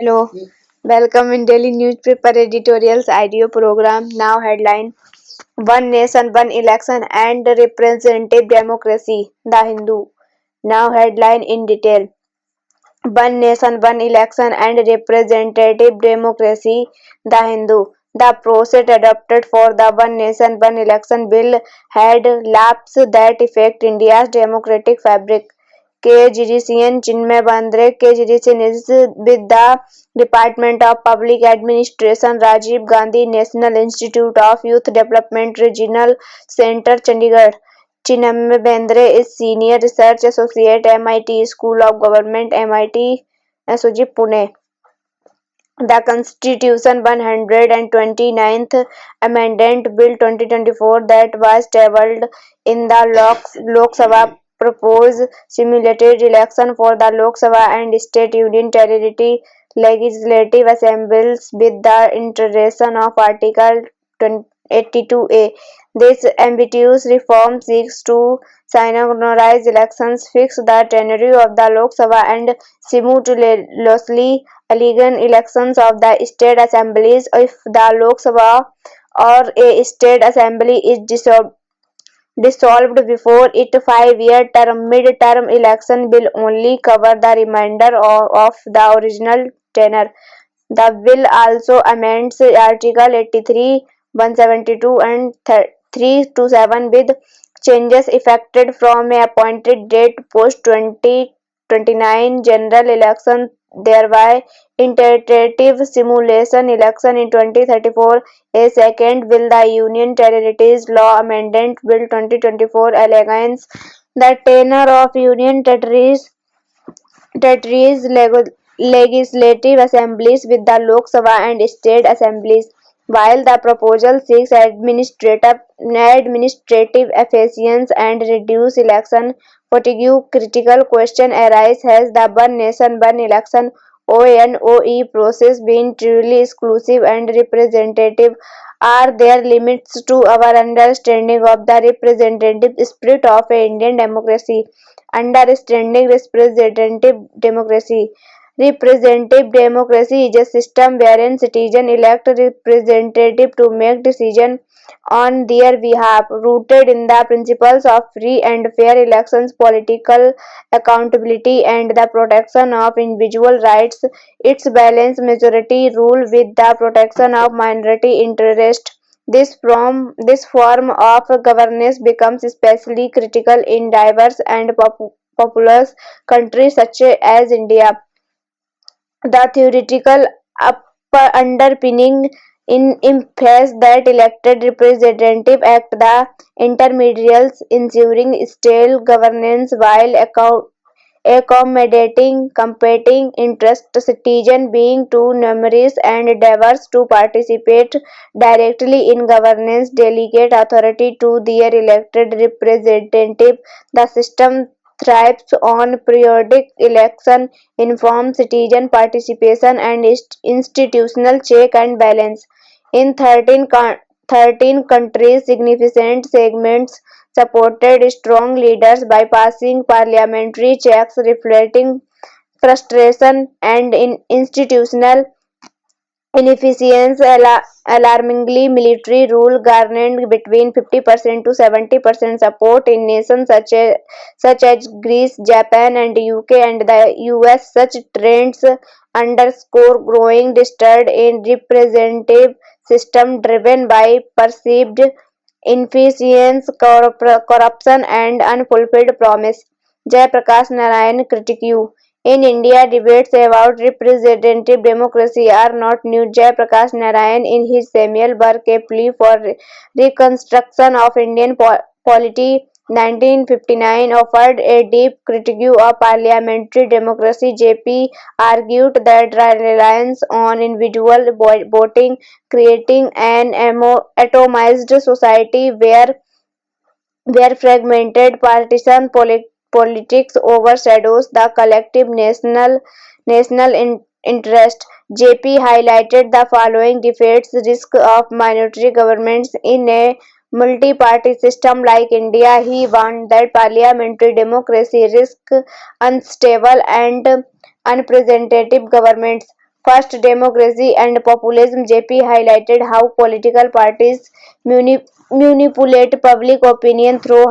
Hello, welcome in daily newspaper editorials audio program. Now headline: One Nation, One Election and Representative Democracy. The Hindu. Now headline in detail: One Nation, One Election and Representative Democracy. The Hindu. The process adopted for the One Nation, One Election bill had lapses that affect India's democratic fabric. KGDCN Chinmay Bandre, KGDCN is with the Department of Public Administration, Rajiv Gandhi National Institute of Youth Development, Regional Centre, Chandigarh. Chinmay Bandre is Senior Research Associate, MIT School of Government, MIT, SOG, Pune. The Constitution 129th Amendment Bill 2024 that was tabled in the Lok Sabha proposed simulated election for the Lok Sabha and State Union Territory legislative assemblies with the introduction of Article 82A. This ambitious reform seeks to synchronize elections, fix the tenure of the Lok Sabha and simultaneously Allegan elections of the state assemblies. If the Lok Sabha or a state assembly is dissolved before its 5-year term, mid-term election will only cover the remainder of the original tenure. The bill also amends Article 83, 172 and 327 with changes effected from a appointed date post 2029 general election, thereby tentative simulation election in 2034. A second bill, the Union Territories Law Amendment Bill 2024, aligns the tenure of Union Territories legislative assemblies with the Lok Sabha and state assemblies. While the proposal seeks administrative efficiency and reduce election fatigue, critical question arises: has the One Nation, One Election (ONOE) process been truly exclusive and representative? Are there limits to our understanding of the representative spirit of a Indian democracy? Understanding representative democracy. Representative democracy is a system wherein citizens elect representatives to make decisions on their behalf, rooted in the principles of free and fair elections, political accountability, and the protection of individual rights. Its balanced majority rule with the protection of minority interest. This form of governance becomes especially critical in diverse and populous countries such as India. The theoretical underpinning implies that elected representatives act the intermediaries, ensuring stable governance while accommodating competing interests. Citizens being too numerous and diverse to participate directly in governance delegate authority to their elected representative. The system thrives on periodic election, informed citizen participation, and institutional check and balance. In 13 countries, significant segments supported strong leaders by passing parliamentary checks, reflecting frustration and institutional inefficiency. Alarmingly, military rule garnered between 50% to 70% support in nations such as Greece, Japan, and UK and the US. Such trends underscore growing distrust in representative system driven by perceived inefficiency, corruption, and unfulfilled promise. Jay Prakash Narayan critique. In India, debates about representative democracy are not new. Jay Prakash Narayan, in his seminal work A Plea for Reconstruction of Indian Polity 1959, offered a deep critique of parliamentary democracy. JP argued that reliance on individual voting creating an atomized society where fragmented partisan politics overshadows the collective national interest. JP highlighted the following debates: risk of minority governments in a multi-party system like India. He warned that parliamentary democracy risks unstable and unrepresentative governments. First, democracy and populism. JP highlighted how political parties manipulate public opinion through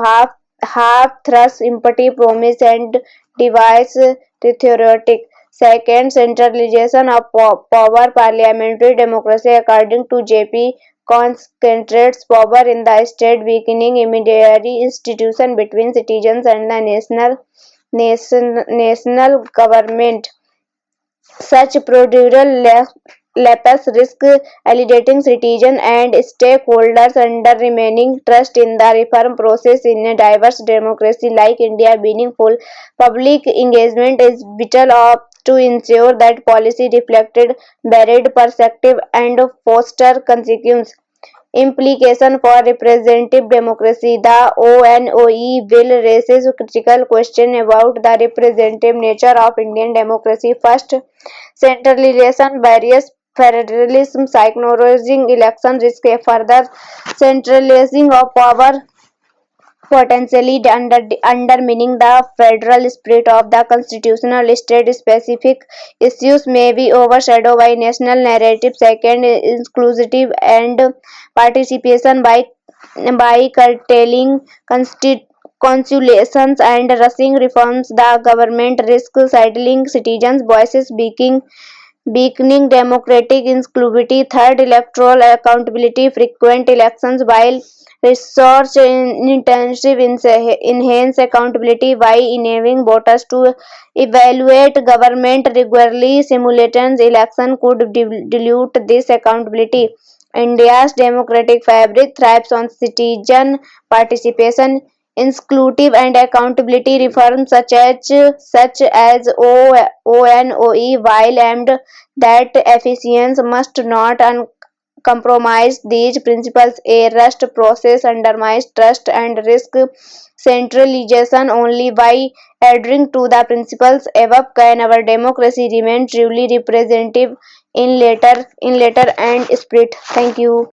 half-thrust empathy, promise, and device rhetoric. Second, centralization of power. Parliamentary democracy, according to JP, concentrates power in the state, weakening intermediary institution between citizens and the national government. Such procedural lapses risk alienating citizens and stakeholders, undermining trust in the reform process. In a diverse democracy like India, meaningful public engagement is vital to ensure that policy reflected varied perspectives and foster consequence implication for representative democracy. The ONOE bill raises critical questions about the representative nature of Indian democracy. First, centralization barriers federalism, ignoring election risk, a further centralizing of power potentially undermining the federal spirit of the constitutional state. Specific issues may be overshadowed by national narrative. Second, inclusive and participation by curtailing consulations and rushing reforms. The government risks sidling citizens' voices, weakening democratic inclusivity. Third, electoral accountability. Frequent elections, while resource intensive, enhance accountability by enabling voters to evaluate government regularly. Simultaneous election could dilute this accountability. India's democratic fabric thrives on citizen participation. Inclusive and accountability reforms such as ONOE, while aimed that efficiency, must not compromise these principles. A rushed process undermines trust and risk centralization. Only by adhering to the principles above can our democracy remain truly representative in letter and spirit. Thank you.